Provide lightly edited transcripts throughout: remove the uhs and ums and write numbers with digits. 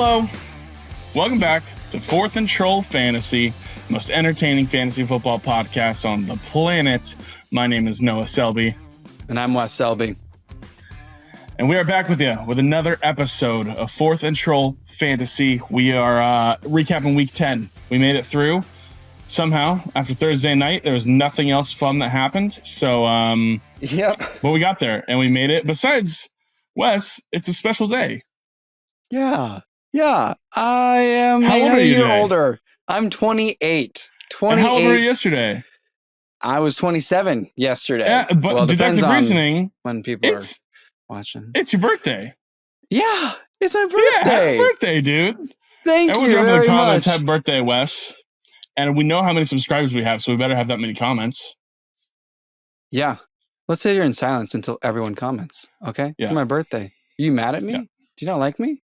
Hello. Welcome back to Fourth and Troll Fantasy, the most entertaining fantasy football podcast on the planet. My name is Noah Selby. And I'm Wes Selby. And we are back with you with another episode of Fourth and Troll Fantasy. We are recapping Week 10. We made it through. Somehow, after Thursday night, there was nothing else fun that happened. So, but we got there and we made it. Besides, Wes, it's a special day. Yeah. I am How old are a you year today? older. I'm 28. And how old were you yesterday? I was 27 yesterday. Yeah, but deductive reasoning, when people are watching. It's your birthday. Yeah, it's my birthday. Yeah, happy birthday, dude. Thank Everyone you drop in very the comments, much. happy birthday, Wes. And we know how many subscribers we have, so we better have that many comments. Yeah. Let's sit here in silence until everyone comments, okay? Yeah. For my birthday. Are you mad at me? Yeah. Do you not like me?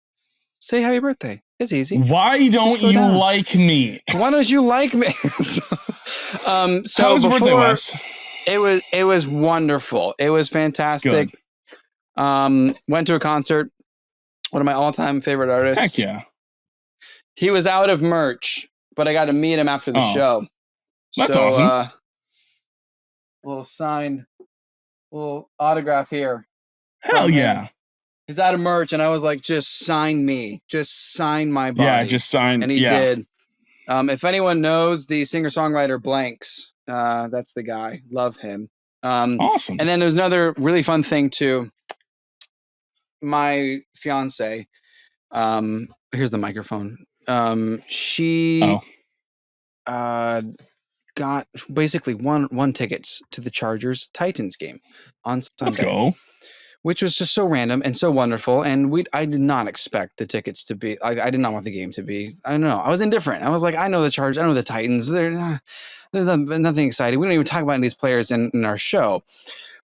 Say happy birthday. It's easy. Why don't you down. like me? Why don't you like me? How was your birthday, Wes? It was wonderful. It was fantastic. Good. Went to a concert. One of my all-time favorite artists. Heck yeah. He was out of merch, but I got to meet him after the show. That's awesome. A little autograph here. Hell yeah. He's out of merch, and I was like, just sign me. Just sign my body. Yeah, just sign. And he did. If anyone knows the singer-songwriter Blanks, that's the guy. Love him. Awesome. And then there's another really fun thing, too. My fiance, here's the microphone. She got basically won tickets to the Chargers Titans game on Sunday. Let's go. Which was just so random and so wonderful. And I did not expect the tickets to be, I did not want the game to be, I don't know. I was indifferent. I was like, I know the Chargers, I know the Titans. There's nothing exciting. We don't even talk about these players in our show.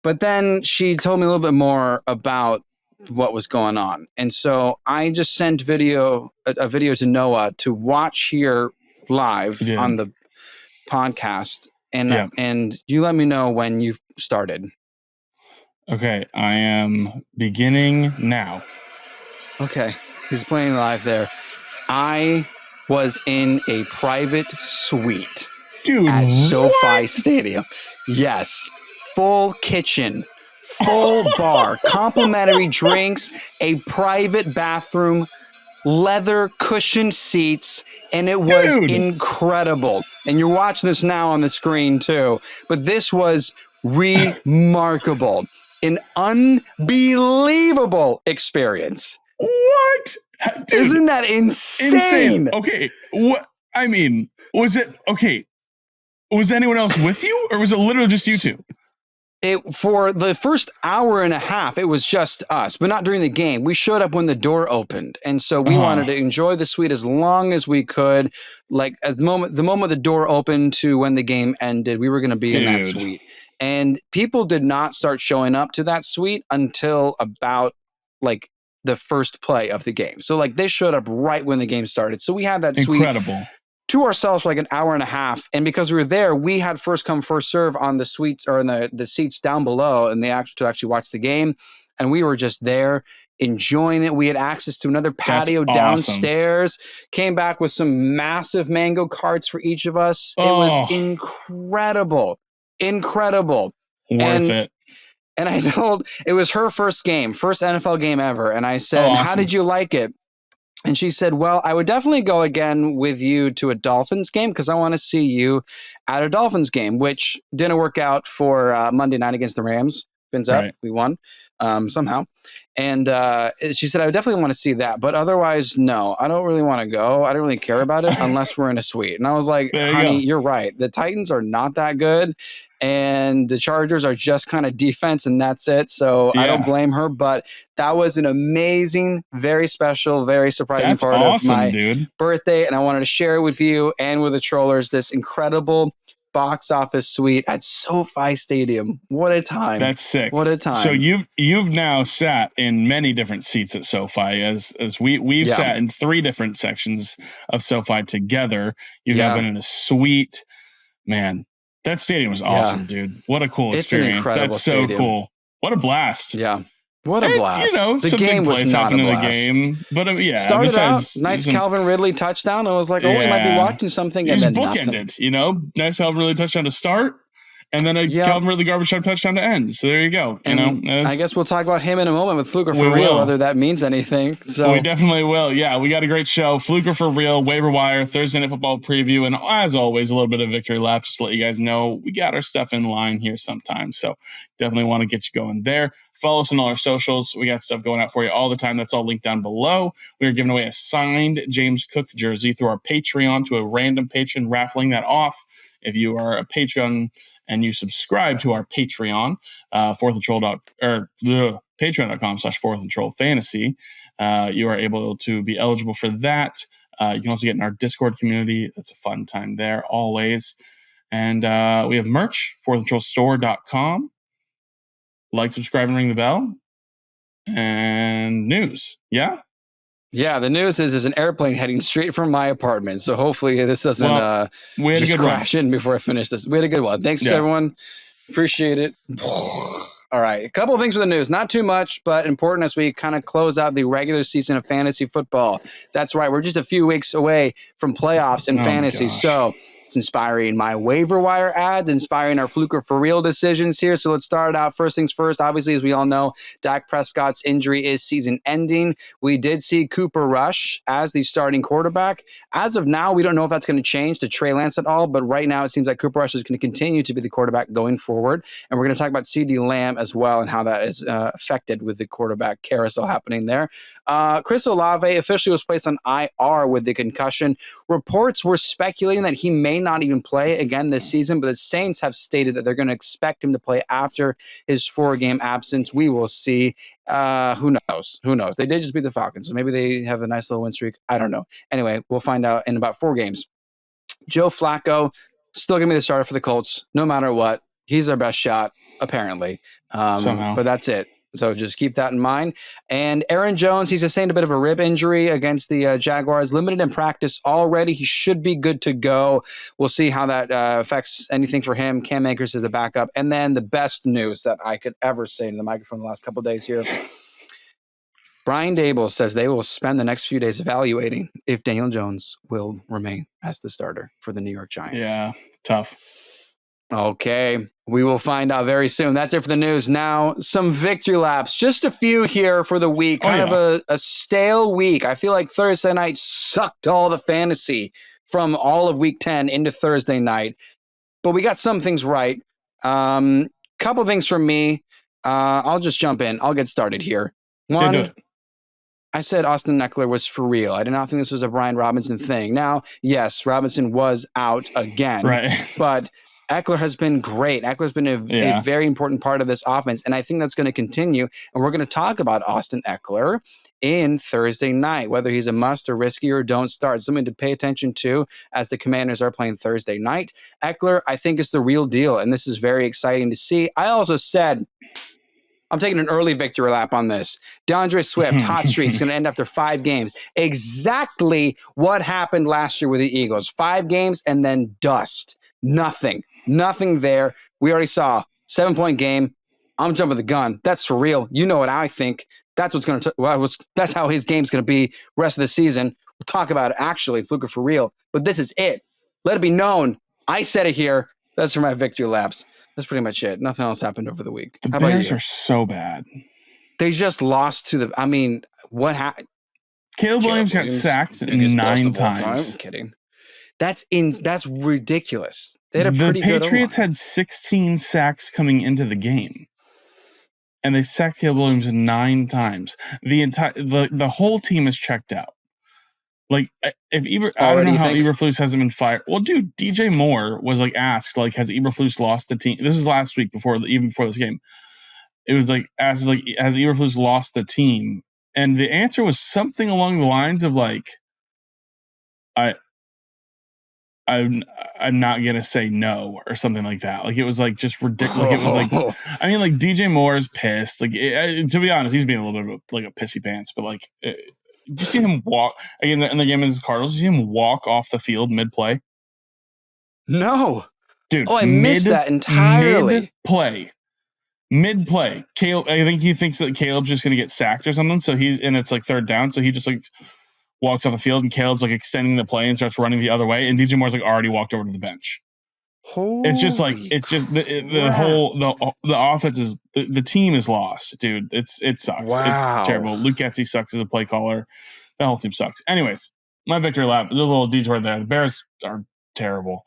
But then she told me a little bit more about what was going on. And so I just sent a video to Noah to watch here live on the podcast. And you let me know when you've started. Okay, I am beginning now. Okay, he's playing live there. I was in a private suite at SoFi Stadium. Yes, full kitchen, full bar, complimentary drinks, a private bathroom, leather cushioned seats, and it was incredible. And you're watching this now on the screen too, but this was remarkable. An unbelievable experience. What? Dude, isn't that insane? Okay. What? I mean, was it okay? Was anyone else with you, or was it literally just you two? For the first hour and a half, it was just us, but not during the game. We showed up when the door opened, and so we wanted to enjoy the suite as long as we could. Like as the moment the door opened to when the game ended, we were going to be in that suite. And people did not start showing up to that suite until about like the first play of the game. So like they showed up right when the game started. So we had that suite to ourselves for like an hour and a half. And because we were there, we had first come, first serve on the suites or in the seats down below and to actually watch the game. And we were just there enjoying it. We had access to another patio downstairs, came back with some massive mango carts for each of us. It was incredible. Worth it. And I told, it was her first NFL game ever. And I said, how did you like it? And she said, well, I would definitely go again with you to a Dolphins game because I want to see you at a Dolphins game, which didn't work out for Monday night against the Rams. Fins up, we won somehow. And she said, I would definitely want to see that. But otherwise, no, I don't really want to go. I don't really care about it unless we're in a suite. And I was like, honey, you're right. The Titans are not that good. And the Chargers are just kind of defense, and that's it. So I don't blame her. But that was an amazing, very special, very surprising part of my birthday. And I wanted to share it with you and with the trollers, this incredible box office suite at SoFi Stadium. What a time. That's sick. What a time. So you've now sat in many different seats at SoFi as we've sat in 3 different sections of SoFi together. You've now been in a suite. Man, that stadium was awesome, dude. What a cool experience. That's so cool. What a blast. Yeah. What a blast. The some game big was not in the game. But started out, nice Calvin Ridley touchdown. I was like, we might be watching something. And then bookended, nice Calvin Ridley touchdown to start. And then a Calvin Ridley garbage time touchdown to end. So there you go. I guess we'll talk about him in a moment with Fluke for real, whether that means anything. So we definitely will. Yeah, we got a great show. Fluke for real, waiver wire, Thursday Night Football preview, and as always, a little bit of victory lap just to let you guys know we got our stuff in line here sometimes. So definitely want to get you going there. Follow us on all our socials. We got stuff going out for you all the time. That's all linked down below. We are giving away a signed James Cook jersey through our Patreon to a random patron, raffling that off. If you are a patron and you subscribe to our Patreon, patreon.com/4thandtroll fantasy, you are able to be eligible for that. You can also get in our Discord community. That's a fun time there always. And we have merch, fourthandtrollstore.com. Like, subscribe, and ring the bell. And news. Yeah? Yeah, the news is there's an airplane heading straight from my apartment. So hopefully this doesn't just crash in before I finish this. We had a good one. Thanks to everyone. Appreciate it. All right. A couple of things with the news. Not too much, but important as we kind of close out the regular season of fantasy football. That's right. We're just a few weeks away from playoffs in fantasy. So it's inspiring my waiver wire ads, inspiring our Fluke for real decisions here. So let's start out. First things first, obviously, as we all know, Dak Prescott's injury is season ending. We did see Cooper Rush as the starting quarterback. As of now, we don't know if that's going to change to Trey Lance at all, but right now it seems like Cooper Rush is going to continue to be the quarterback going forward. And we're going to talk about CeeDee Lamb as well and how that is affected with the quarterback carousel happening there. Chris Olave officially was placed on IR with the concussion. Reports were speculating that he may not even play again this season, but the Saints have stated that they're going to expect him to play after his 4-game absence. We will see. Who knows? They did just beat the Falcons, so maybe they have a nice little win streak. I don't know. Anyway, we'll find out in about 4 games. Joe Flacco, still going to be the starter for the Colts, no matter what. He's our best shot, apparently. But that's it. So just keep that in mind. And Aaron Jones, he sustained a bit of a rib injury against the Jaguars. Limited in practice already. He should be good to go. We'll see how that affects anything for him. Cam Akers is the backup. And then the best news that I could ever say in the microphone the last couple of days here. Brian Dable says they will spend the next few days evaluating if Daniel Jones will remain as the starter for the New York Giants. Yeah, tough. Okay, we will find out very soon. That's it for the news. Now, some victory laps. Just a few here for the week. Kind of a stale week. I feel like Thursday night sucked all the fantasy from all of week 10 into Thursday night. But we got some things right. Couple things from me. I'll just jump in. I'll get started here. One, I said Austin Eckler was for real. I did not think this was a Brian Robinson thing. Now, yes, Robinson was out again. Right. But Eckler has been great. Eckler's been a very important part of this offense, and I think that's going to continue. And we're going to talk about Austin Eckler in Thursday night, whether he's a must or risky or don't start. Something to pay attention to as the Commanders are playing Thursday night. Eckler, I think, is the real deal, and this is very exciting to see. I also said, I'm taking an early victory lap on this. DeAndre Swift, hot streak's going to end after 5 games. Exactly what happened last year with the Eagles. 5 games and then dust. Nothing there. We already saw 7-point game. I'm jumping the gun. That's for real. You know what I think. That's what's going to. That's how his game's going to be rest of the season. We'll talk about it actually, Fluke for real. But this is it. Let it be known. I said it here. That's for my victory laps. That's pretty much it. Nothing else happened over the week. The Bears are so bad. They just lost to the. I mean, what happened? Caleb Williams got sacked 9 times. I'm kidding. That's ridiculous. They had a pretty good Patriots had 16 sacks coming into the game, and they sacked Caleb Williams 9 times. The whole team is checked out. Like, if I don't know how Eberflus hasn't been fired. Well, dude, DJ Moore was asked has Eberflus lost the team? This is last week even before this game. It was asked has Eberflus lost the team? And the answer was something along the lines of I'm not gonna say no or something like that. It was just ridiculous. It was DJ Moore is pissed. To be honest, he's being a little bit of a pissy pants. But did you see him walk again in the game against the Cardinals? Did you see him walk off the field mid play? No, dude. I missed that entirely. Mid play, Caleb. I think he thinks that Caleb's just going to get sacked or something. So it's like third down. So he just like walks off the field, and Caleb's like extending the play and starts running the other way. And DJ Moore's like already walked over to the bench. It's just the offense is the team is lost, dude. It sucks. Wow. It's terrible. Luke Getsy sucks as a play caller. The whole team sucks. Anyways, my victory lap. There's a little detour there. The Bears are terrible.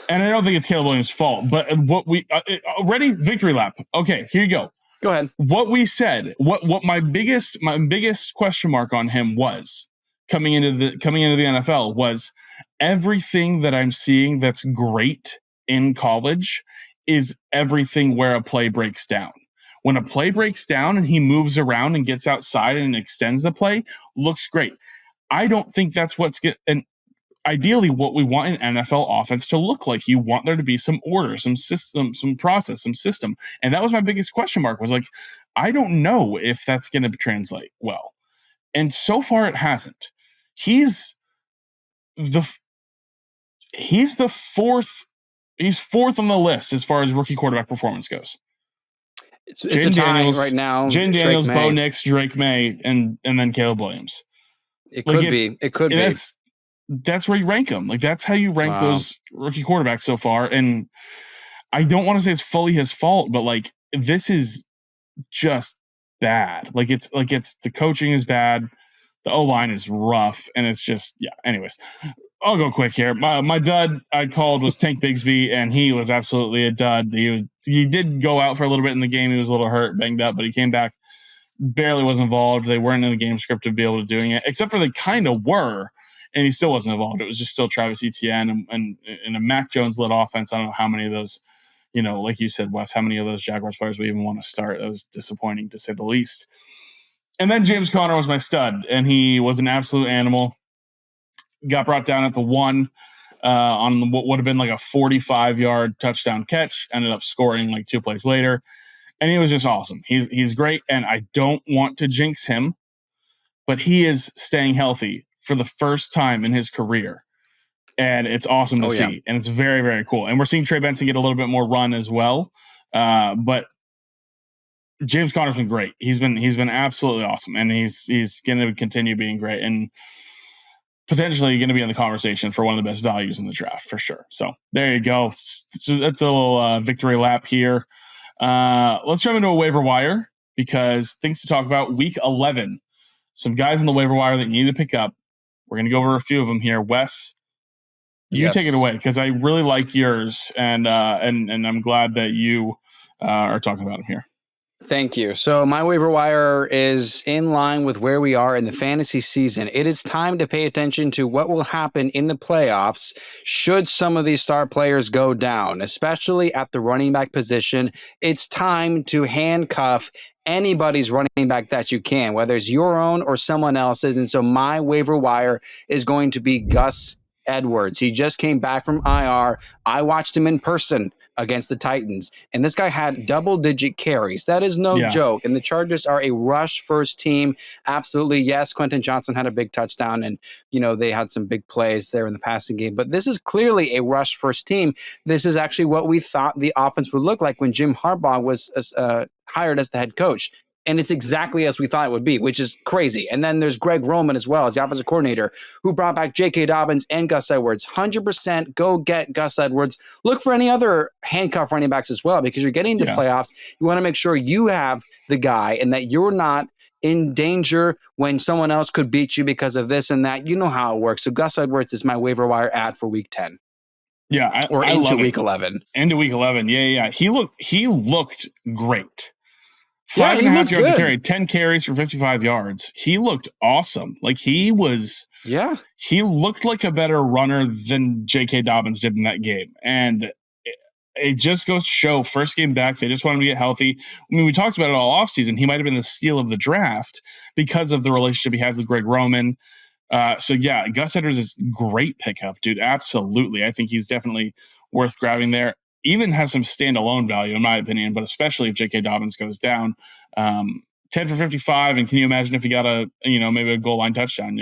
And I don't think it's Caleb Williams' fault, but what we ready victory lap. Okay, here you go. Go ahead. What we said, what my biggest question mark on him was coming into the NFL was everything that I'm seeing that's great in college is everything where a play breaks down. When a play breaks down and he moves around and gets outside and extends the play, looks great. I don't think that's what's and ideally what we want an NFL offense to look like. You want there to be some order, some system, some process, some system. And that was my biggest question mark, was like, I don't know if that's going to translate well. And so far it hasn't. He's fourth on the list as far as rookie quarterback performance goes. It's a tie right now. Jaden Daniels, Bo Nix, Drake May, and then Caleb Williams. It could be. That's where you rank them. Like, that's how you rank those rookie quarterbacks so far. And I don't want to say it's fully his fault, but like, this is just bad. Like it's the coaching is bad. The O-line is rough, and it's just, yeah. Anyways, I'll go quick here. My dud I called was Tank Bigsby, and he was absolutely a dud. He did go out for a little bit in the game. He was a little hurt, banged up, but he came back, barely was involved. They weren't in the game script to be able to doing it, except for they kind of were, and he still wasn't involved. It was just still Travis Etienne and a Mac Jones-led offense. I don't know how many of those, like you said, Wes, how many of those Jaguars players we even want to start. That was disappointing, to say the least. And then James Conner was my stud, and he was an absolute animal. Got brought down at the 1 on what would have been like a 45-yard touchdown catch. Ended up scoring like 2 plays later, and he was just awesome. He's great, and I don't want to jinx him, but he is staying healthy for the first time in his career, and it's awesome to see, and it's very, very cool. And we're seeing Trey Benson get a little bit more run as well, but James Conner's been great. He's been absolutely awesome, and he's going to continue being great, and potentially going to be in the conversation for one of the best values in the draft for sure. So there you go. So that's a little victory lap here. Let's jump into a waiver wire, because things to talk about. Week 11, some guys on the waiver wire that you need to pick up. We're going to go over a few of them here. Wes, you take it away, because I really like yours, and I'm glad that you are talking about them here. Thank you. So my waiver wire is in line with where we are in the fantasy season. It is time to pay attention to what will happen in the playoffs should some of these star players go down, especially at the running back position. It's time to handcuff anybody's running back that you can, whether it's your own or someone else's. And so my waiver wire is going to be Gus Edwards. He just came back from IR. I watched him in person against the Titans, and this guy had double-digit carries. That is no joke. And the Chargers are a rush first team. Absolutely, yes. Quentin Johnson had a big touchdown, and they had some big plays there in the passing game. But this is clearly a rush first team. This is actually what we thought the offense would look like when Jim Harbaugh was hired as the head coach. And it's exactly as we thought it would be, which is crazy. And then there's Greg Roman as well as the offensive coordinator, who brought back J.K. Dobbins and Gus Edwards. 100% go get Gus Edwards. Look for any other handcuff running backs as well, because you're getting into playoffs. You want to make sure you have the guy and that you're not in danger when someone else could beat you because of this and that. You know how it works. So Gus Edwards is my waiver wire ad for week 10. Yeah. Into week 11. Into week 11. Yeah. He looked great. 5.5 yards a carry, 10 carries for 55 yards. He looked awesome. Like he looked like a better runner than J.K. Dobbins did in that game. And it just goes to show, first game back, they just want him to get healthy. I mean, we talked about it all offseason. He might have been the steal of the draft because of the relationship he has with Greg Roman. So yeah, Gus Edwards is great pickup, dude. Absolutely. I think he's definitely worth grabbing there. Even has some standalone value, in my opinion, but especially if J.K. Dobbins goes down. 10 for 55, and can you imagine if he got maybe a goal line touchdown?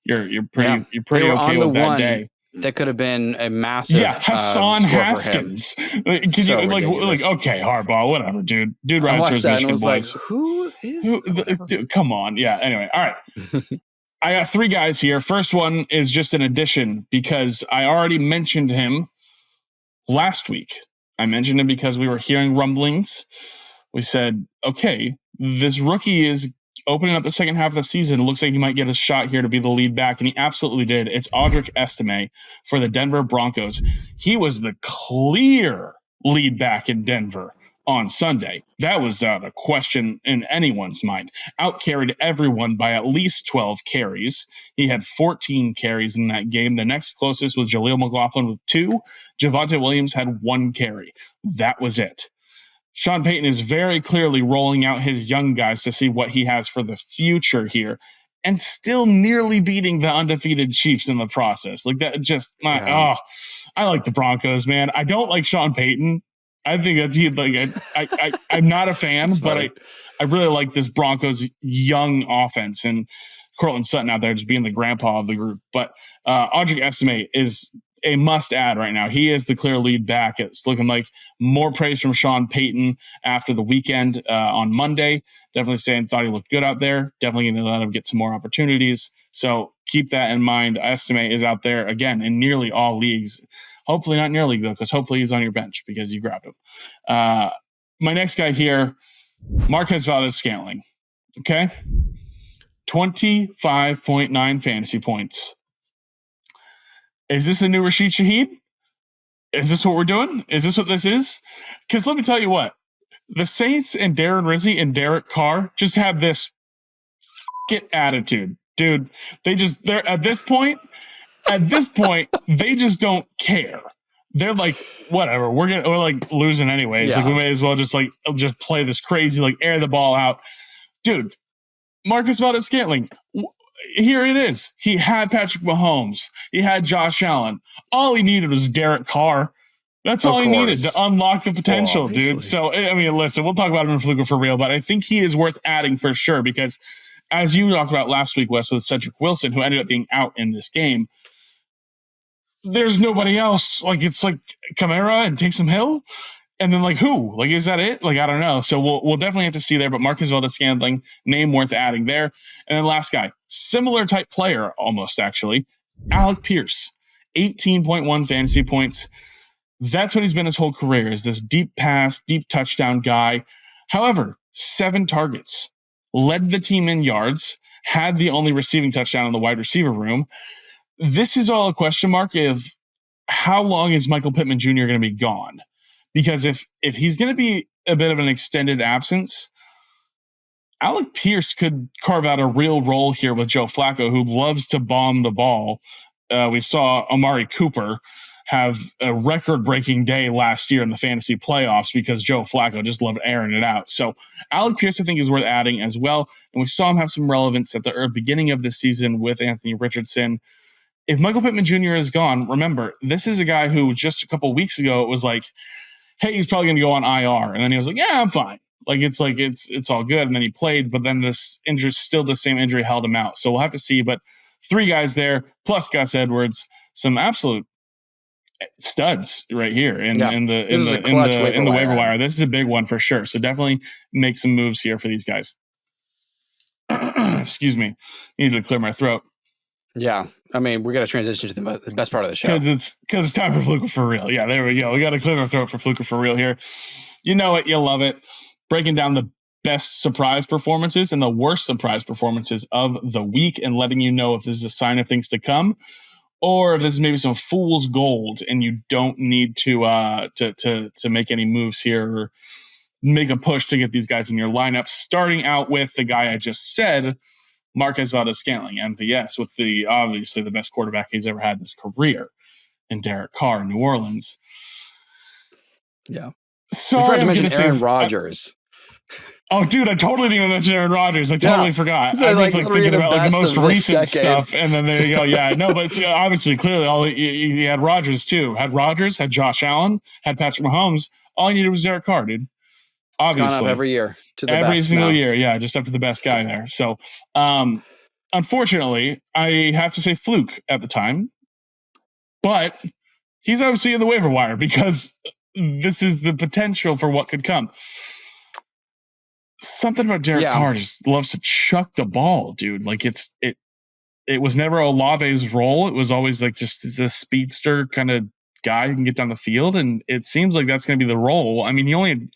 You're pretty okay with that day. that could have been a massive Hassan score Haskins. For him. Can So you ridiculous. okay, Harbaugh, whatever, dude. Dude I rides for watched his that and Michigan was boys. like, who is? Dude, come on. Yeah. Anyway, all right. I got 3 guys here. First one is just an addition because I already mentioned him last week. I mentioned him because we were hearing rumblings. We said, okay, this rookie is opening up the second half of the season. It looks like he might get a shot here to be the lead back, and he absolutely did. It's Audric Estime for the Denver Broncos. He was the clear lead back in Denver on Sunday. That was not a question in anyone's mind. Outcarried everyone by at least 12 carries. He had 14 carries in that game. The next closest was Jaleel McLaughlin with 2. Javonte Williams had 1 carry. That was it. Sean Payton is very clearly rolling out his young guys to see what he has for the future here, and still nearly beating the undefeated Chiefs in the process. Like that, just I like the Broncos, man. I don't like Sean Payton. I think that's I'm not a fan, but I really like this Broncos young offense and Cortland Sutton out there just being the grandpa of the group. But Audric Estime is a must add right now. He is the clear lead back. It's looking like more praise from Sean Payton after the weekend on Monday. Definitely saying thought he looked good out there. Definitely going to let him get some more opportunities. So keep that in mind. Estime is out there again in nearly all leagues. Hopefully not in your league though, because hopefully he's on your bench because you grabbed him. My next guy here, Marquez Valdes-Scantling. Okay. 25.9 fantasy points. Is this a new Rashid Shaheed? Is this what we're doing? Is this what this is? Because let me tell you what. The Saints and Darren Rizzi and Derek Carr just have this attitude. Dude, they're at this point, they just don't care. They're like, whatever, we're like losing anyways. Like we may as well just play this crazy, like air the ball out. Dude, Marcus Valdes-Scantling, here it is. He had Patrick Mahomes. He had Josh Allen. All he needed was Derek Carr. That's all he needed to unlock the potential, dude. So, I mean, listen, we'll talk about him in Fluke for real, but I think he is worth adding for sure because as you talked about last week, Wes, with Cedric Wilson, who ended up being out in this game, there's nobody else. Like, it's like Kamara and Taysom Hill. And then, like, who? Like, is that it? Like, I don't know. So we'll definitely have to see there. But Marcus Valdes-Scantling, name worth adding there. And then last guy, similar type player almost, actually, Alec Pierce, 18.1 fantasy points. That's what he's been his whole career, is this deep pass, deep touchdown guy. However, 7 targets, led the team in yards, had the only receiving touchdown in the wide receiver room. This is all a question mark of how long is Michael Pittman Jr. going to be gone? Because if he's going to be a bit of an extended absence, Alec Pierce could carve out a real role here with Joe Flacco, who loves to bomb the ball. We saw Amari Cooper have a record-breaking day last year in the fantasy playoffs because Joe Flacco just loved airing it out. So Alec Pierce, I think, is worth adding as well. And we saw him have some relevance at the beginning of the season with Anthony Richardson. If Michael Pittman Jr. is gone, remember, this is a guy who just a couple weeks ago, it was like, hey, he's probably going to go on IR. And then he was like, yeah, I'm fine. It's all good. And then he played, but then this injury, still the same injury held him out. So we'll have to see. But 3 guys there, plus Gus Edwards, some absolute studs right here in the waiver wire. This is a big one for sure. So definitely make some moves here for these guys. Excuse me. I need to clear my throat. Yeah, I mean, we got to transition to the best part of the show because it's time for Fluke for real. Yeah, there we go. We got to clear our throat for Fluke for real here. You know it, you love it. Breaking down the best surprise performances and the worst surprise performances of the week, and letting you know if this is a sign of things to come, or if this is maybe some fool's gold, and you don't need to make any moves here or make a push to get these guys in your lineup. Starting out with the guy I just said, Marquez Valdes-Scantling, MVS, with obviously the best quarterback he's ever had in his career, in Derek Carr in New Orleans. Yeah. Sorry, you forgot to mention Aaron Rodgers. Oh, dude, I totally didn't even mention Aaron Rodgers. I totally forgot. I was thinking about the most recent stuff, and then there you go. Yeah, no, but obviously, clearly, he had Rodgers too. Had Rodgers, had Josh Allen, had Patrick Mahomes. All he needed was Derek Carr, dude. Obviously, it's gone up every year to the every best single year. Yeah, just up to the best guy there. So, unfortunately, I have to say Fluke at the time. But he's obviously in the waiver wire because this is the potential for what could come. Something about Derek Carr just loves to chuck the ball, dude. Like it was never Olave's role. It was always like just this speedster kind of guy who can get down the field, and it seems like that's going to be the role. I mean, he only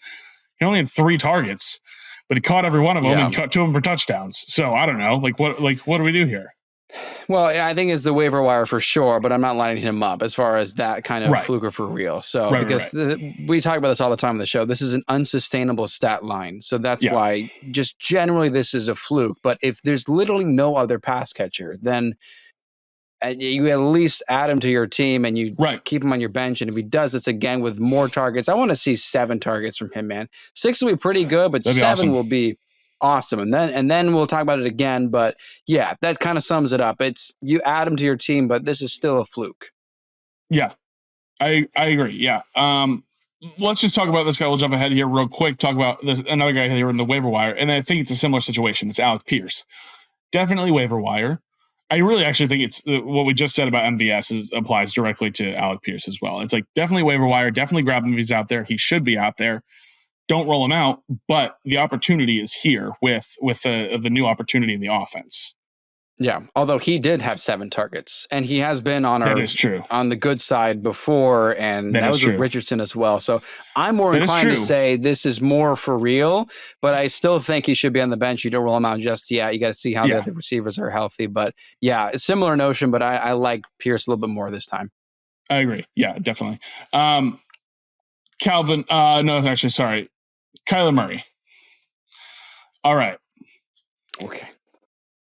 had 3 targets, but he caught every one of them and caught 2 of them for touchdowns. So I don't know, what do we do here? Well, I think it's the waiver wire for sure, but I'm not lining him up as far as that kind of fluker for real. So because we talk about this all the time on the show, this is an unsustainable stat line. So that's why just generally this is a fluke. But if there's literally no other pass catcher, then you at least add him to your team and you keep him on your bench. And if he does this again with more targets, I want to see 7 targets from him, man. 6 will be pretty good, but 7 will be awesome. And then we'll talk about it again. But yeah, that kind of sums it up. It's you add him to your team, but this is still a fluke. Yeah, I agree. Yeah. Let's just talk about this guy. We'll jump ahead here real quick. Talk about another guy here in the waiver wire. And I think it's a similar situation. It's Alec Pierce. Definitely waiver wire. I really actually think it's what we just said about MVS applies directly to Alec Pierce as well. It's like definitely waiver wire. Definitely grab him if he's out there. He should be out there. Don't roll him out, but the opportunity is here with the new opportunity in the offense. Yeah, although he did have 7 targets, and he has been on on the good side before, and that was with Richardson as well. So I'm more inclined to say this is more for real, but I still think he should be on the bench. You don't roll him out just yet. You got to see how the other receivers are healthy. But yeah, a similar notion, but I like Pierce a little bit more this time. I agree. Yeah, definitely. Calvin, no, actually, sorry. Kyler Murray. All right. Okay.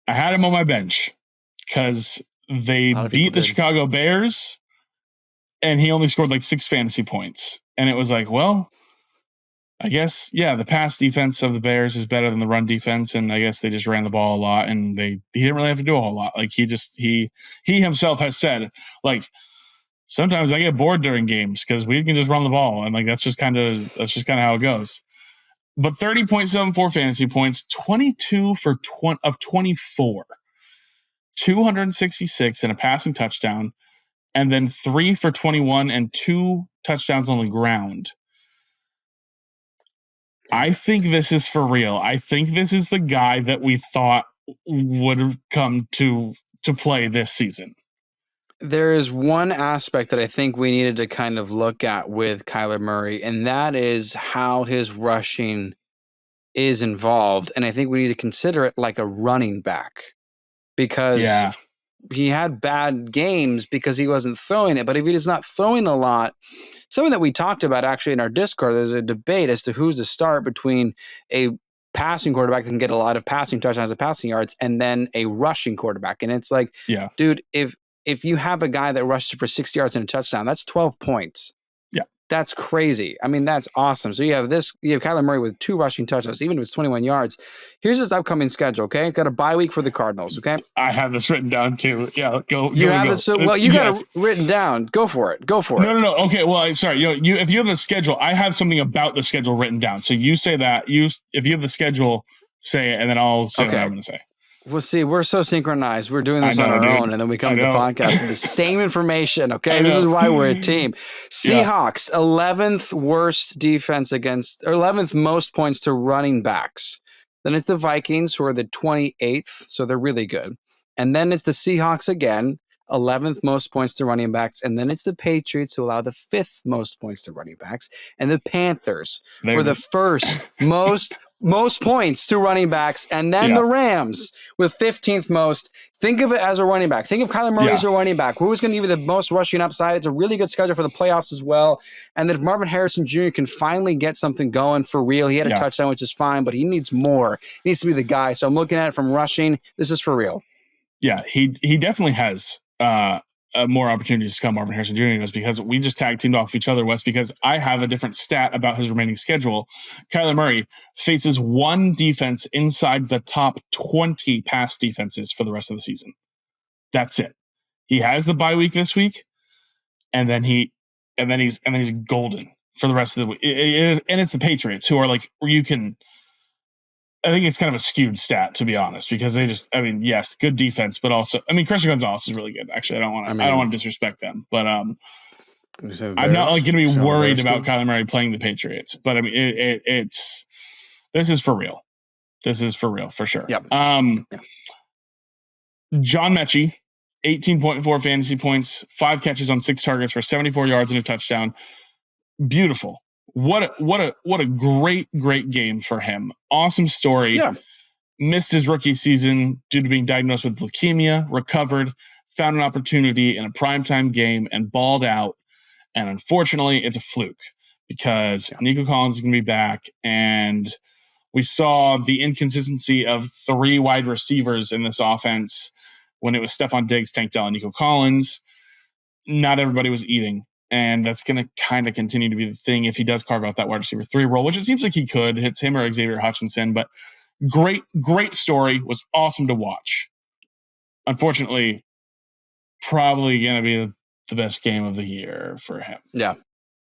I had him on my bench because they beat the Chicago Bears and he only scored like 6 fantasy points. And it was like, well, I guess, the pass defense of the Bears is better than the run defense. And I guess they just ran the ball a lot and he didn't really have to do a whole lot. Like he himself has said, like, sometimes I get bored during games because we can just run the ball. And like, that's just kind of how it goes. But 30.74 fantasy points, 22 of 24, 266 and a passing touchdown, and then 3 for 21 and 2 touchdowns on the ground. I think this is for real. I think this is the guy that we thought would have come to play this season. There is one aspect that I think we needed to kind of look at with Kyler Murray, and that is how his rushing is involved. And I think we need to consider it like a running back because he had bad games because he wasn't throwing it. But if he is not throwing a lot, something that we talked about actually in our Discord, there's a debate as to who's the start between a passing quarterback that can get a lot of passing touchdowns and passing yards and then a rushing quarterback. And it's like, dude, if you have a guy that rushes for 60 yards and a touchdown, that's 12 points. Yeah. That's crazy. I mean, that's awesome. So you have Kyler Murray with 2 rushing touchdowns, even if it's 21 yards. Here's his upcoming schedule, okay? Got a bye week for the Cardinals, okay? I have this written down too. Yeah, go. You have it? So, well, you got it written down. Go for it. Go for it. No. Okay, well, sorry. If you have the schedule, I have something about the schedule written down. So you say that. If you have the schedule, say it, and then I'll say what I'm going to say. Well, see, we're so synchronized. We're doing this on our own, and then we come to the podcast with the same information, okay? This is why we're a team. Seahawks, 11th worst defense against, or 11th most points to running backs. Then it's the Vikings, who are the 28th, so they're really good. And then it's the Seahawks again, 11th most points to running backs. And then it's the Patriots, who allow the 5th most points to running backs. And the Panthers were the first most points to running backs, and then the Rams with 15th most. Think of it as a running back. Think of Kyler Murray as a running back. Who's going to give you the most rushing upside? It's a really good schedule for the playoffs as well. And then if Marvin Harrison Jr. can finally get something going for real, he had a touchdown, which is fine, but he needs more. He needs to be the guy. So I'm looking at it from rushing. This is for real. Yeah, he definitely has more opportunities to come, Marvin Harrison Jr. does, because we just tag teamed off each other, Wes, because I have a different stat about his remaining schedule. Kyler Murray faces 1 defense inside the top 20 pass defenses for the rest of the season. That's it. He has the bye week this week, and then he's golden for the rest of the week. And it's the Patriots, who are like, you can I think it's kind of a skewed stat, to be honest, because they just, I mean, yes, good defense, but also, I mean, Christian Gonzalez is really good. Actually, I don't want to disrespect them, but I'm not like going to be worried about Kyler Murray playing the Patriots. But I mean, this is for real. This is for real, for sure. Yep. John Mechie, 18.4 fantasy points, 5 catches on 6 targets for 74 yards and a touchdown. Beautiful. What a great game for him. Awesome story. Yeah. Missed his rookie season due to being diagnosed with leukemia, recovered, found an opportunity in a primetime game and balled out. And unfortunately, it's a fluke because Nico Collins is going to be back. And we saw the inconsistency of 3 wide receivers in this offense when it was Stephon Diggs, Tank Dell, and Nico Collins. Not everybody was eating. And that's going to kind of continue to be the thing if he does carve out that wide receiver 3 role, which it seems like he could. It's him or Xavier Hutchinson. But great story. Was awesome to watch. Unfortunately, probably going to be the best game of the year for him. Yeah,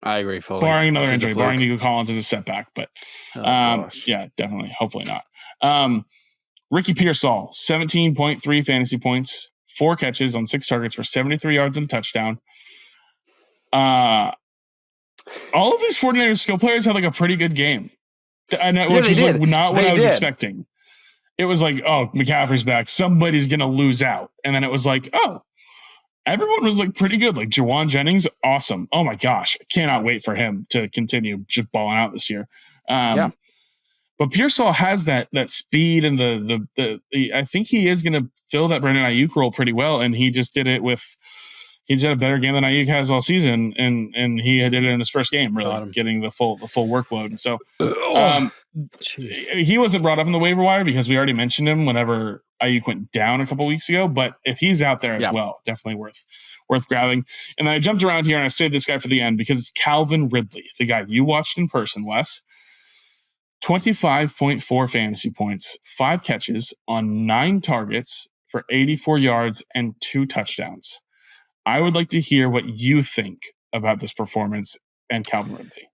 I agree fully. Barring another injury, barring Nico Collins is a setback. But yeah, definitely. Hopefully not. Ricky Pearsall, 17.3 fantasy points, 4 catches on 6 targets for 73 yards and a touchdown. All of these 49ers skill players had like a pretty good game. I know, which was like not what I was expecting. It was like, oh, McCaffrey's back. Somebody's going to lose out. And then it was like, oh, everyone was like pretty good. Like Jawan Jennings, awesome. Oh my gosh. I cannot wait for him to continue just balling out this year. But Pearsall has that speed and the I think he is going to fill that Brandon Ayuk role pretty well. And he just did it with, he's had a better game than Ayuk has all season, and he did it in his first game, really getting the full workload. And so he wasn't brought up in the waiver wire because we already mentioned him whenever Ayuk went down a couple weeks ago. But if he's out there as well, definitely worth grabbing. And then I jumped around here and I saved this guy for the end because it's Calvin Ridley, the guy you watched in person, Wes. 25.4 fantasy points, 5 catches on 9 targets for 84 yards and 2 touchdowns. I would like to hear what you think about this performance and Calvin Ridley.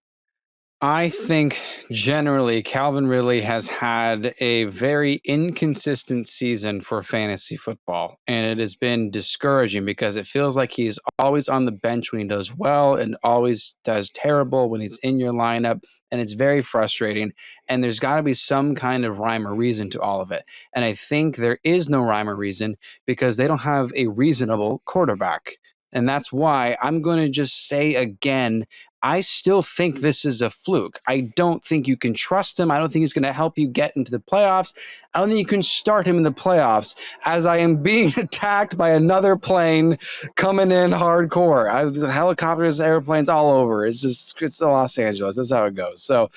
I think generally Calvin Ridley has had a very inconsistent season for fantasy football, and it has been discouraging because it feels like he's always on the bench when he does well and always does terrible when he's in your lineup, and it's very frustrating, and there's got to be some kind of rhyme or reason to all of it. And I think there is no rhyme or reason because they don't have a reasonable quarterback. And that's why I'm going to just say again, I still think this is a fluke. I don't think you can trust him. I don't think he's going to help you get into the playoffs. I don't think you can start him in the playoffs as I am being attacked by another plane coming in hardcore. Helicopters, airplanes all over. It's the Los Angeles. That's how it goes. So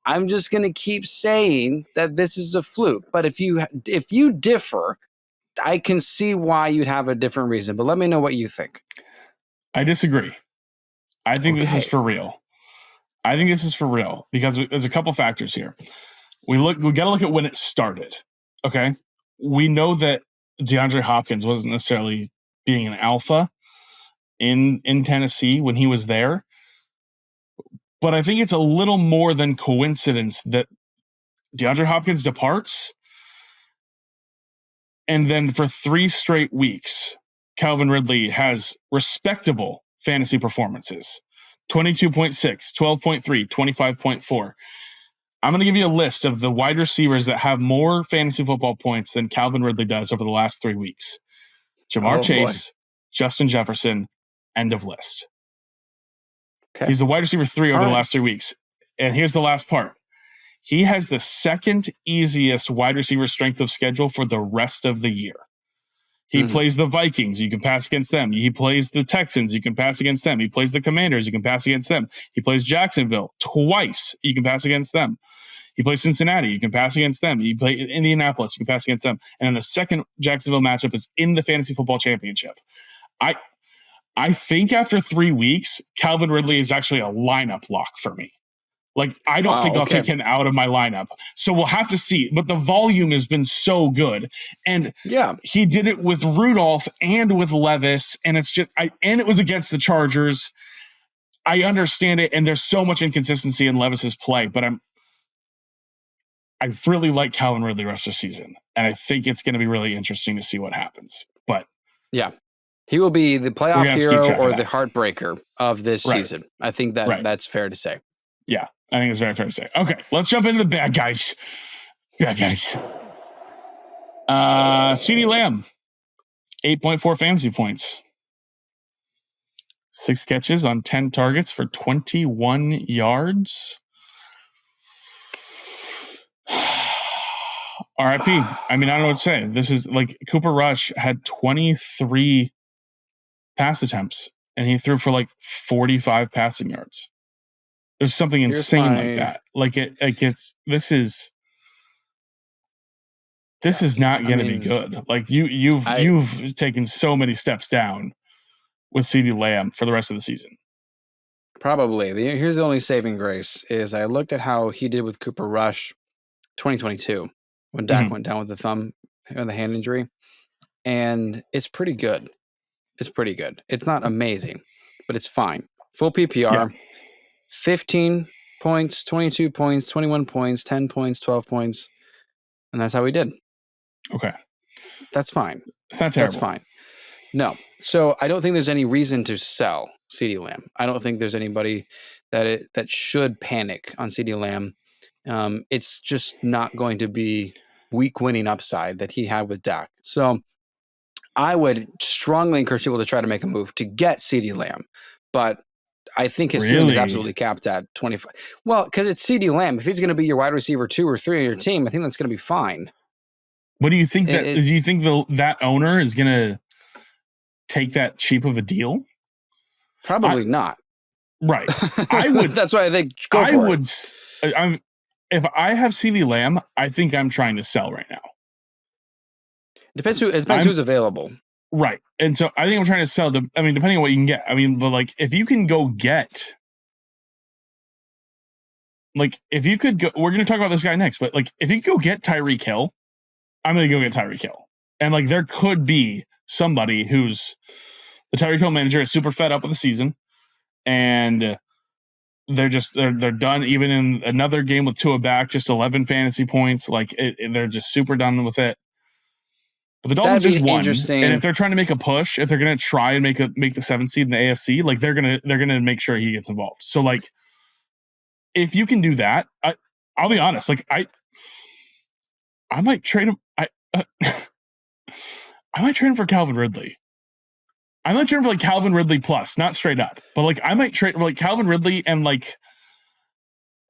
I'm just going to keep saying that this is a fluke. But if you differ, I can see why you'd have a different reason. But let me know what you think. I disagree. I think this is for real. I think this is for real because there's a couple factors here. We got to look at when it started. Okay. We know that DeAndre Hopkins wasn't necessarily being an alpha in Tennessee when he was there. But I think it's a little more than coincidence that DeAndre Hopkins departs. And then for 3 straight weeks, Calvin Ridley has respectable fantasy performances. 22.6, 12.3, 25.4. I'm going to give you a list of the wide receivers that have more fantasy football points than Calvin Ridley does over the last 3 weeks. Jamar Chase, Justin Jefferson, end of list. Okay. He's the wide receiver 3 over the last 3 weeks. And here's the last part. He has the second easiest wide receiver strength of schedule for the rest of the year. He plays the Vikings. You can pass against them. He plays the Texans. You can pass against them. He plays the Commanders. You can pass against them. He plays Jacksonville twice. You can pass against them. He plays Cincinnati. You can pass against them. He plays Indianapolis. You can pass against them. And then the second Jacksonville matchup is in the Fantasy Football Championship. I think after 3 weeks, Calvin Ridley is actually a lineup lock for me. Like, I don't think I'll take him out of my lineup. So we'll have to see. But the volume has been so good. And he did it with Rudolph and with Levis. And it's just, and it was against the Chargers. I understand it. And there's so much inconsistency in Levis's play. But I really like Calvin Ridley rest of the season, and I think it's going to be really interesting to see what happens. But yeah, he will be the playoff hero or the heartbreaker of this season. I think that's fair to say. Yeah, I think it's very fair to say. Okay, let's jump into the bad guys. Bad guys. CeeDee Lamb, 8.4 fantasy points. 6 catches on 10 targets for 21 yards. RIP. I mean, I don't know what to say. This is like Cooper Rush had 23 pass attempts and he threw for like 45 passing yards. There's something insane like that. This is not going to be good. Like you've taken so many steps down with CeeDee Lamb for the rest of the season. Probably. Here's the only saving grace is I looked at how he did with Cooper Rush 2022 when Dak went down with the thumb and the hand injury. And it's pretty good. It's not amazing, but it's fine. Full PPR, 15 points, 22 points, 21 points, 10 points, 12 points. And that's how he did. Okay. That's fine. It's not terrible. That's fine. No. So I don't think there's any reason to sell CeeDee Lamb. I don't think there's anybody that should panic on CeeDee Lamb. It's just not going to be week winning upside that he had with Dak. So I would strongly encourage people to try to make a move to get CeeDee Lamb. But I think his ceiling is absolutely capped at 25. Well, because it's CeeDee Lamb. If he's going to be your wide receiver 2 or 3 on your team, I think that's going to be fine. What do you think do you think that owner is going to take that cheap of a deal? Probably not. Right. I would. That's why I think go for it. If I have CeeDee Lamb, I think I'm trying to sell right now. Depends who's available. Right. And so I think I'm trying to sell depending on what you can get. I mean, but like if you can go get if you could go, we're going to talk about this guy next, but like if you could go get Tyreek Hill, I'm going to go get Tyreek Hill. And like there could be somebody who's the Tyreek Hill manager is super fed up with the season and they're done even in another game with Tua back, just 11 fantasy points. Like they're just super done with it. But the Dolphins just won, and if they're trying to make a push, if they're going to try and make the 7th seed in the AFC, like they're gonna make sure he gets involved. So like, if you can do that, I'll be honest. Like I might trade him. I might trade him for Calvin Ridley. I might trade him for like Calvin Ridley plus, not straight up, but like I might trade like Calvin Ridley and like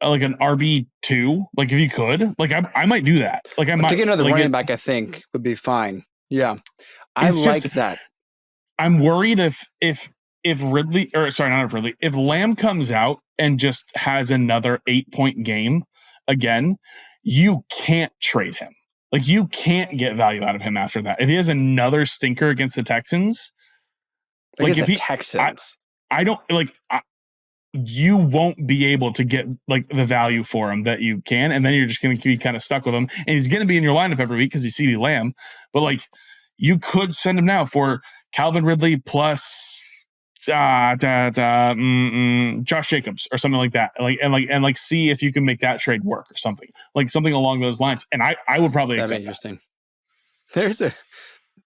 an RB2, like if you could, like I might do that. Like I might to get another running back, I think would be fine. Yeah, I like that. I'm worried if Ridley, or sorry, not if Ridley, if Lamb comes out and just has another 8-point game again, you can't trade him. Like you can't get value out of him after that. If he has another stinker against the Texans, like if Texans, I don't like. You won't be able to get like the value for him that you can, and then you're just going to be kind of stuck with him. And he's going to be in your lineup every week because he's CeeDee Lamb. But like, you could send him now for Calvin Ridley plus Josh Jacobs or something like that. Like see if you can make that trade work or something along those lines. And I would probably accept interesting.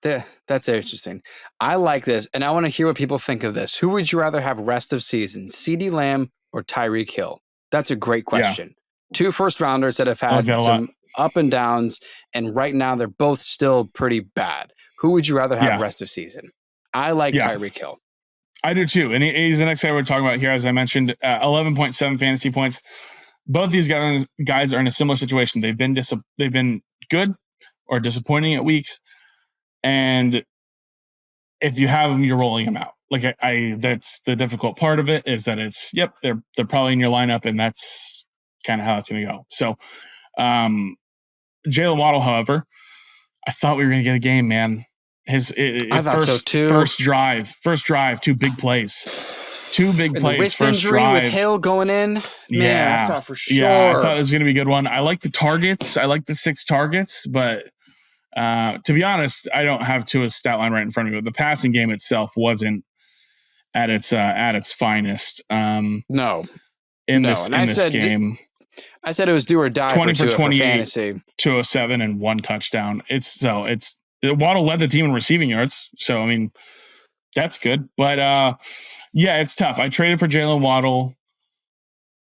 That's interesting. I like this, and I want to hear what people think of this. Who would you rather have rest of season, CeeDee Lamb or Tyreek Hill? That's a great question. Yeah. 2 first-rounders that have had some up and downs, and right now they're both still pretty bad. Who would you rather have rest of season? I like Tyreek Hill. I do too, and he's the next guy we're talking about here. As I mentioned, 11.7 fantasy points. Both these guys are in a similar situation. They've been good or disappointing at weeks. And if you have them, you're rolling them out. Like that's the difficult part of it is that they're probably in your lineup, and that's kind of how it's going to go. So, Jalen Waddle, however, I thought we were going to get a game, man. I thought so too. First drive, 2 big plays. 2 big plays. The wrist first injury drive with Hill going in. Man, I thought for sure. Yeah, I thought it was going to be a good one. I like the targets. I like the 6 targets, but to be honest, I don't have Tua's stat line right in front of me, but the passing game itself wasn't at its finest. No. In this game. I said it was do or die 20 for 28, fantasy. 207 and 1 touchdown. Waddle led the team in receiving yards. So, I mean, that's good. But, yeah, it's tough. I traded for Jalen Waddle.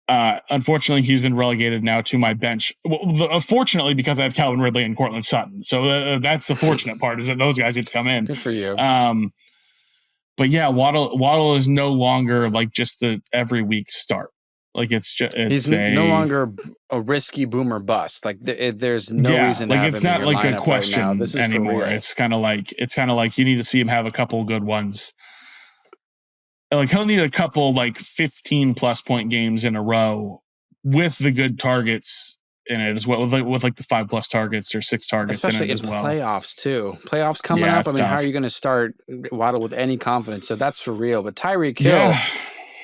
Unfortunately, he's been relegated now to my bench. Well, fortunately, because I have Calvin Ridley and Cortland Sutton. So that's the fortunate part, is that those guys get to come in. Good for you. But yeah, Waddle is no longer like just the every week start. Like he's no longer a risky boomer bust. Like there's no reason to have it's him not in your like a lineup question right now. This is anymore. It's kind of like you need to see him have a couple good ones. Like he'll need a couple like 15 plus point games in a row with the good targets in it as well, with like the 5+ targets or 6 targets, especially in it as well. Playoffs too. Playoffs coming up. I mean, how are you going to start Waddle with any confidence? So that's for real. But Tyreek Hill,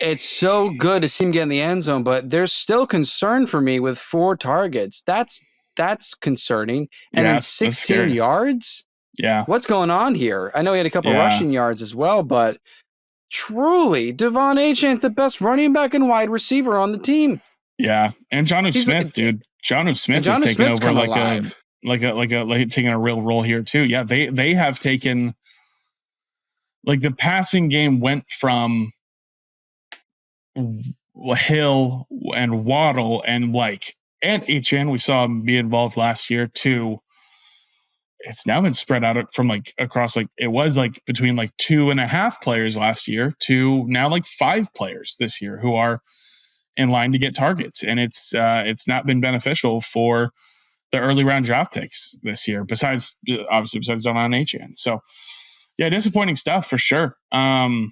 it's so good to see him get in the end zone, but there's still concern for me with 4 targets. That's concerning. And then 16 yards. Yeah. What's going on here? I know he had a couple rushing yards as well, but truly, Devon Achane's the best running back and wide receiver on the team. Yeah, and Jonnu Smith, dude. Jonnu Smith is taking over like taking a real role here too. Yeah, they have taken, like, the passing game went from Hill and Waddle and Achane, we saw him be involved last year, to it's now been spread out from across, it was between 2.5 players last year to now 5 players this year who are in line to get targets. And it's not been beneficial for the early round draft picks this year, besides Devon Achane. So yeah, disappointing stuff for sure. The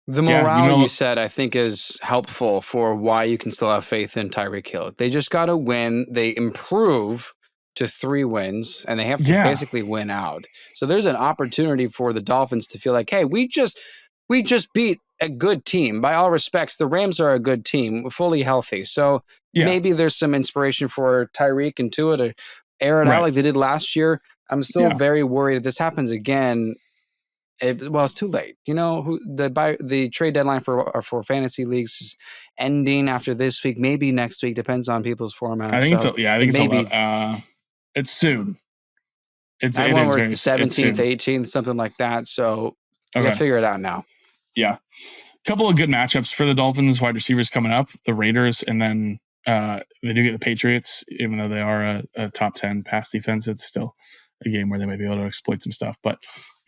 morale you said, I think, is helpful for why you can still have faith in Tyreek Hill. They just got to win. They improve to 3 wins, and they have to basically win out. So there's an opportunity for the Dolphins to feel like, hey, we just beat a good team. By all respects, the Rams are a good team, fully healthy. So maybe there's some inspiration for Tyreek and Tua to air it out like they did last year. I'm still very worried if this happens again. It's too late. You know, the trade deadline for fantasy leagues is ending after this week, maybe next week, depends on people's formats. I think it's soon. It's 17th, 18th, something like that. So we'll figure it out now. Yeah. A couple of good matchups for the Dolphins wide receivers coming up, the Raiders, and then they do get the Patriots. Even though they are a top 10 pass defense, it's still a game where they might be able to exploit some stuff. But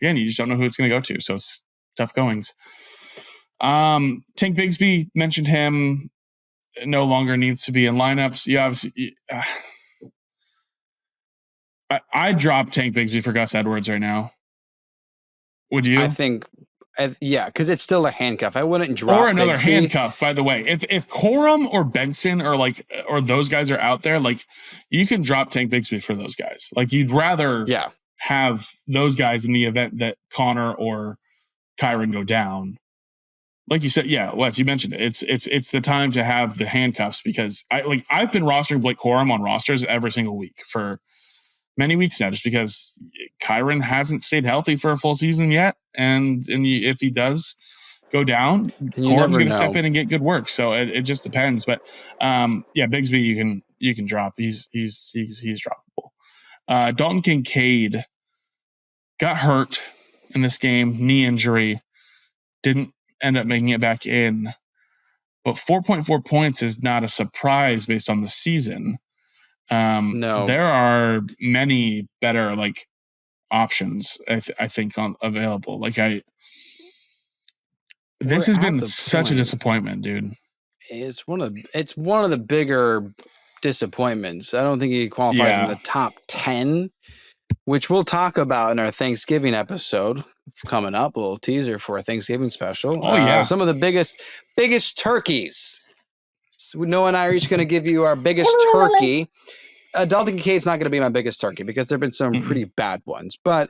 again, you just don't know who it's going to go to. So it's tough goings. Tank Bigsby, mentioned him, no longer needs to be in lineups. Yeah, obviously. I'd drop Tank Bigsby for Gus Edwards right now. Would you? I think, because it's still a handcuff. I wouldn't drop or another Bigsby. Handcuff. By the way, if Corum or Benson or those guys are out there, you can drop Tank Bigsby for those guys. You'd rather have those guys in the event that Connor or Kyron go down. Like you said, Wes, you mentioned it. It's the time to have the handcuffs, because I've been rostering Blake Corum on rosters every single week for many weeks now, just because Kyron hasn't stayed healthy for a full season yet. And if he does go down, Corum's going to step in and get good work. So it just depends. But Bigsby, you can drop. He's droppable. Dalton Kincaid got hurt in this game, knee injury, didn't end up making it back in. But 4.4 points is not a surprise based on the season. No, there are many better options I think available. This has been such a disappointment, dude. It's one of the bigger disappointments. I don't think he qualifies in the top 10, which we'll talk about in our Thanksgiving episode coming up. A little teaser for a Thanksgiving special. Some of the biggest turkeys. So Noah and I are each going to give you our biggest turkey. Dalton Kincaid's not going to be my biggest turkey because there have been some pretty bad ones. But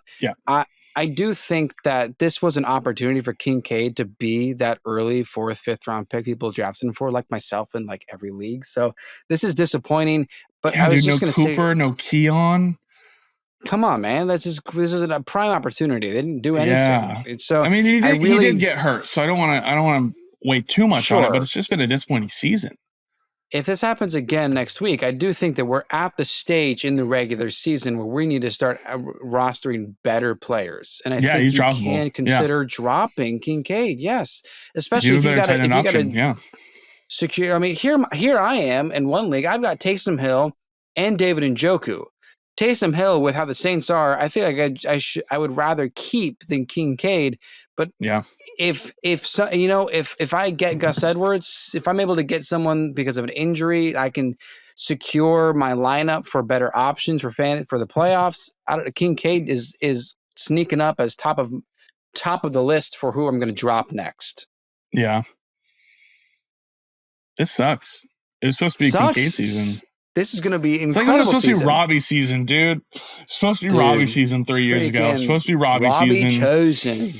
I do think that this was an opportunity for Kincaid to be that early 4th, 5th round pick people drafted him for, like myself in every league. So this is disappointing. But I was just going to say, Cooper, no Keon. Come on, man! This is a prime opportunity. They didn't do anything. Yeah. So I mean, he did get hurt. So I don't want to weigh too much on it. But it's just been a disappointing season. if this happens again next week, I do think that we're at the stage in the regular season where we need to start rostering better players. And I think you can consider dropping Kincaid. Yes. Especially if you got to secure. I mean, here I am in one league. I've got Taysom Hill and David Njoku. Taysom Hill, with how the Saints are, I feel like I would rather keep than Kincaid. But if I get Gus Edwards, if I'm able to get someone because of an injury, I can secure my lineup for better options for the playoffs. Kincaid is sneaking up as top of the list for who I'm going to drop next. Yeah, this sucks. It was supposed to be Kincaid season. This is going to be incredible. It's like it was supposed to be Robbie season, dude. It's supposed to be Robbie season 3 years ago. It's supposed to be Robbie season. Chosen.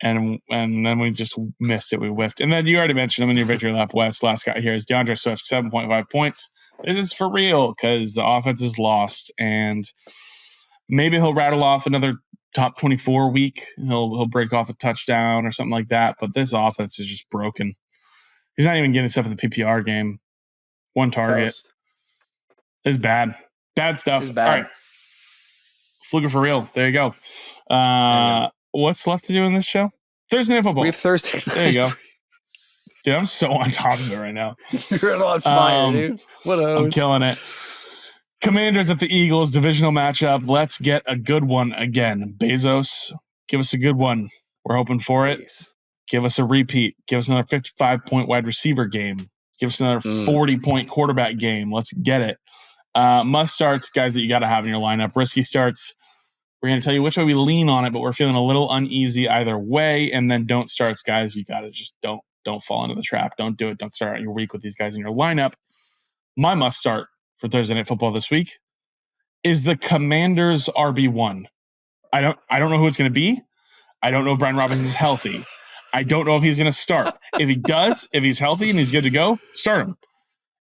And then we just missed it. We whiffed. And then you already mentioned him in your victory lap, Wes. Last guy here is DeAndre Swift, 7.5 points. This is for real because the offense is lost. And maybe he'll rattle off another top 24 week. He'll break off a touchdown or something like that. But this offense is just broken. He's not even getting stuff in the PPR game. 1 target. It's bad. Bad stuff. Bad. All right. Fluke for real. There you go. What's left to do in this show? Thursday Night Football. We have Thursday night. There you go. Dude, I'm so on top of it right now. You're on fire, dude. What else? I'm killing it. Commanders at the Eagles, divisional matchup. Let's get a good one again. Bezos, give us a good one. We're hoping for it. Give us a repeat. Give us another 55-point wide receiver game. Give us another 40-point quarterback game. Let's get it. Must starts, guys that you got to have in your lineup. Risky starts. We're going to tell you which way we lean on it, but we're feeling a little uneasy either way. And then don't starts, guys. You got to just don't fall into the trap. Don't do it. Don't start out your week with these guys in your lineup. My must start for Thursday Night Football this week is the Commanders RB1. I don't know who it's going to be. I don't know if Brian Robinson is healthy. I don't know if he's going to start. If he does, if he's healthy and he's good to go, start him.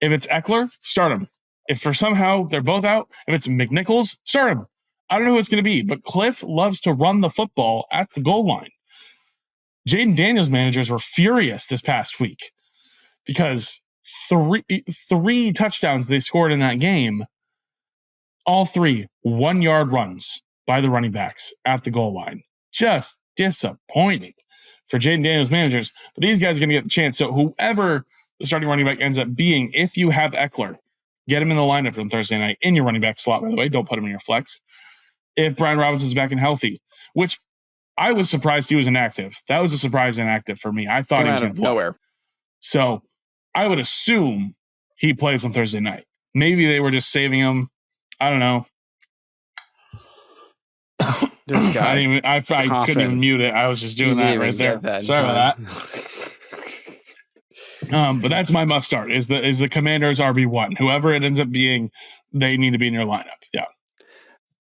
If it's Eckler, start him. If for somehow they're both out, if it's McNichols, start him. I don't know who it's going to be, but Cliff loves to run the football at the goal line. Jaden Daniels' managers were furious this past week because three touchdowns they scored in that game, all 3 1-yard runs by the running backs at the goal line. Just disappointing for Jaden Daniels' managers. But these guys are going to get the chance. So whoever the starting running back ends up being, if you have Eckler, get him in the lineup on Thursday night in your running back slot, by the way. Don't put him in your flex. If Brian Robinson's back and healthy, which I was surprised he was inactive. That was a surprise inactive for me. I thought he was going to play. Nowhere. So I would assume he plays on Thursday night. Maybe they were just saving him. I don't know. This guy. I couldn't even mute it. I was just doing that right there. Sorry about that. But that's my must start is the Commanders RB1. Whoever it ends up being, they need to be in your lineup. Yeah.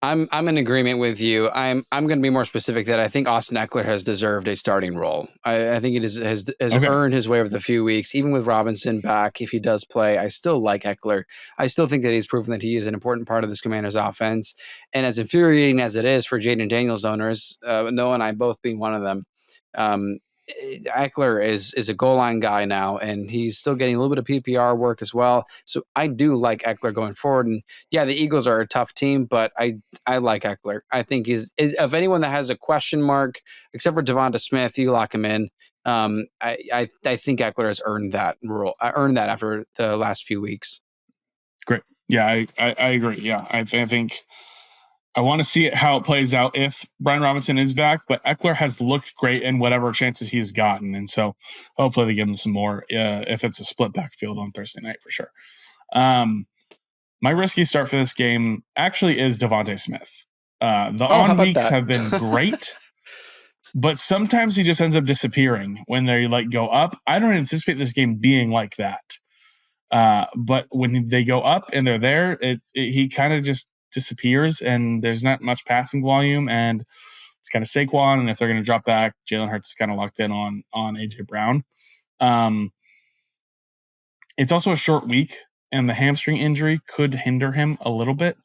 I'm in agreement with you. I'm going to be more specific that I think Austin Eckler has deserved a starting role. I think it has earned his way over the few weeks, even with Robinson back. If he does play, I still like Eckler. I still think that he's proven that he is an important part of this Commanders offense. And as infuriating as it is for Jaden Daniels owners, Noah and I both being one of them, Eckler is a goal line guy now, and he's still getting a little bit of PPR work as well. So I do like Eckler going forward. And yeah, the Eagles are a tough team, but I like Eckler. I think he's of anyone that has a question mark, except for Devonta Smith, you lock him in. I think Eckler has earned that role. I earned that after the last few weeks. Great. Yeah, I agree. Yeah, I think I want to see how it plays out if Brian Robinson is back, but Eckler has looked great in whatever chances he's gotten. And so hopefully they give him some more if it's a split backfield on Thursday night for sure. My risky start for this game actually is Devonta Smith. The on weeks have been great, but sometimes he just ends up disappearing when they go up. I don't anticipate this game being like that. But when they go up and they're there, he kind of just disappears and there's not much passing volume and it's kind of Saquon. And if they're going to drop back, Jalen Hurts is kind of locked in on AJ Brown. It's also a short week and the hamstring injury could hinder him a little bit.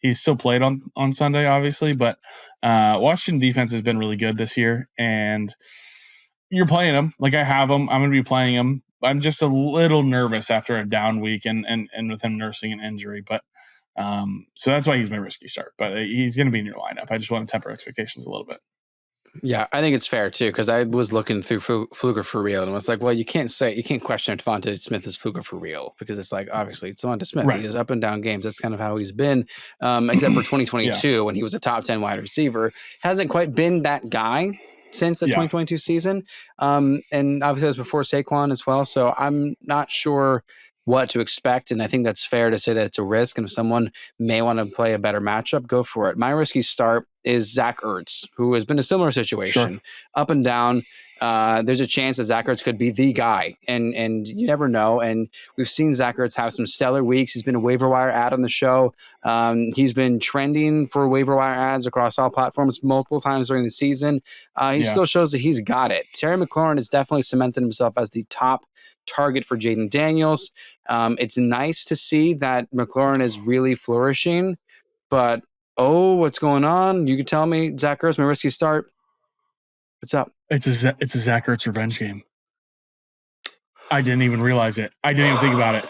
He's still played on Sunday, obviously, but Washington defense has been really good this year and you're playing him. I have him. I'm going to be playing him. I'm just a little nervous after a down week and with him nursing an injury. But so that's why he's my risky start. But he's going to be in your lineup. I just want to temper expectations a little bit. Yeah, I think it's fair too, because I was looking through Fluke for real, and I was like, well, you can't question if Devonta Smith is Fluke for real, because it's like, obviously it's Devonta Smith. Right. He has up and down games. That's kind of how he's been, except for 2022 when he was a top 10 wide receiver. Hasn't quite been that guy since the 2022 season. And obviously that was before Saquon as well. So I'm not sure what to expect. And I think that's fair to say that it's a risk. And if someone may want to play a better matchup, go for it. My risky start is Zach Ertz, who has been a similar situation, up and down. There's a chance that Zach Ertz could be the guy, and you never know. And we've seen Zach Ertz have some stellar weeks. He's been a waiver wire ad on the show. He's been trending for waiver wire ads across all platforms multiple times during the season. He still shows that he's got it. Terry McLaurin has definitely cemented himself as the top target for Jaden Daniels. It's nice to see that McLaurin is really flourishing, but what's going on? You can tell me. Zach Ertz, my risky start. What's up? It's a Zach Ertz revenge game. I didn't even realize it. I didn't even think about it.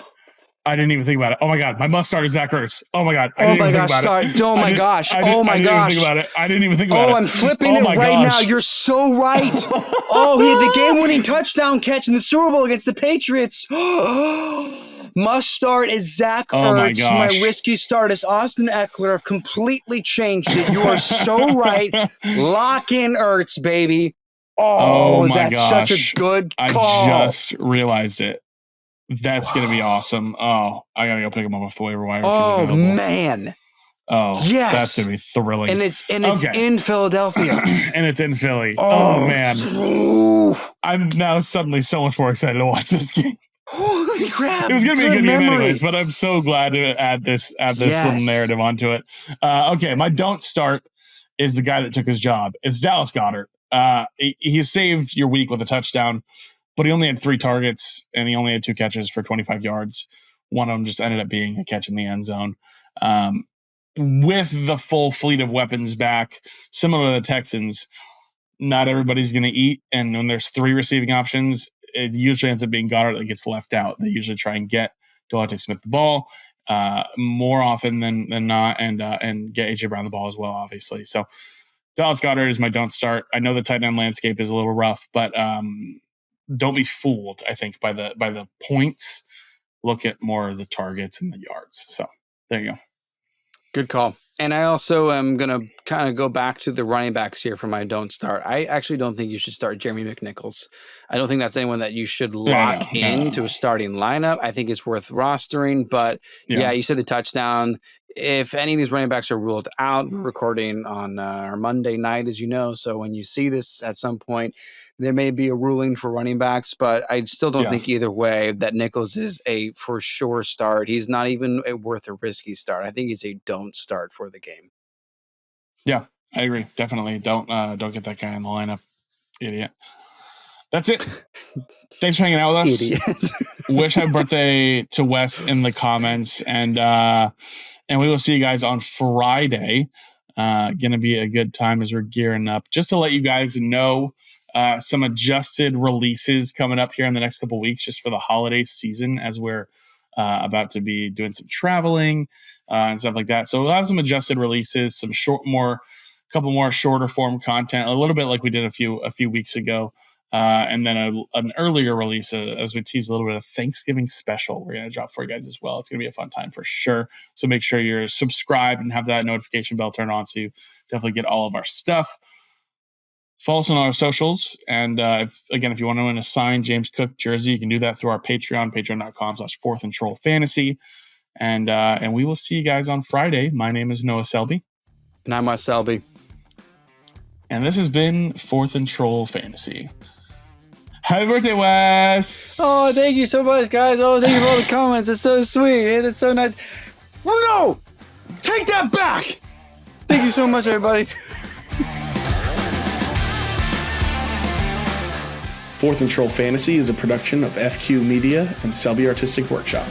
Oh my God, my must start is Zach Ertz. Oh my God. Oh my gosh, Oh my gosh. Oh my gosh. I didn't even think about it. I'm flipping it right now. You're so right. He had the game-winning touchdown catch in the Super Bowl against the Patriots. Must start is Zach Ertz. My risky start is Austin Eckler. I've completely changed it. You are so right. Lock in Ertz, baby. That's such a good call. I just realized it. That's going to be awesome. I got to go pick him up off the waiver wire. Man. Yes. That's going to be thrilling. And it's in Philadelphia. And it's in Philly. Man. I'm now suddenly so much more excited to watch this game. Holy crap. It was going to be a good game anyways, but I'm so glad to add this little narrative onto it. My don't start is the guy that took his job. It's Dallas Goedert. He saved your week with a touchdown, but he only had 3 targets and he only had 2 catches for 25 yards. One of them just ended up being a catch in the end zone. With the full fleet of weapons back, similar to the Texans, not everybody's going to eat. And when there's 3 receiving options, it usually ends up being Goddard that gets left out. They usually try and get Devonta Smith the ball more often than not, and get AJ Brown the ball as well, obviously. So Dallas Goedert is my don't start. I know the tight end landscape is a little rough, but don't be fooled, I think, by the points. Look at more of the targets and the yards. So there you go. Good call. And I also am going to kind of go back to the running backs here for my don't start. I actually don't think you should start Jeremy McNichols. I don't think that's anyone that you should lock into a starting lineup. I think it's worth rostering. But you said the touchdown. If any of these running backs are ruled out, we're recording on our Monday night, as you know. So when you see this at some point, there may be a ruling for running backs, but I still don't think either way that Nichols is a for sure start. He's not even worth a risky start. I think he's a don't start for the game. Yeah, I agree. Definitely don't get that guy in the lineup. Idiot. That's it. Thanks for hanging out with us. Idiot. Wish happy birthday to Wes in the comments, and we will see you guys on Friday. Going to be a good time as we're gearing up. Just to let you guys know, some adjusted releases coming up here in the next couple of weeks, just for the holiday season, as we're about to be doing some traveling and stuff like that. So we'll have some adjusted releases, some couple more shorter form content, a little bit like we did a few weeks ago. And then an earlier release, as we tease a little bit of Thanksgiving special, we're going to drop for you guys as well. It's going to be a fun time for sure. So make sure you're subscribed and have that notification bell turned on so you definitely get all of our stuff. Follow us on our socials. And if you want to win a signed James Cook jersey, you can do that through our Patreon, patreon.com/4thandtrollfantasy. And we will see you guys on Friday. My name is Noah Selby. And I'm Wes Selby. And this has been 4th and Troll Fantasy. Happy birthday, Wes! Oh, thank you so much, guys. Oh, thank you for all the comments. It's so sweet. It's so nice. No! Take that back! Thank you so much, everybody. 4th and Troll Fantasy is a production of FQ Media and Selby Artistic Workshop.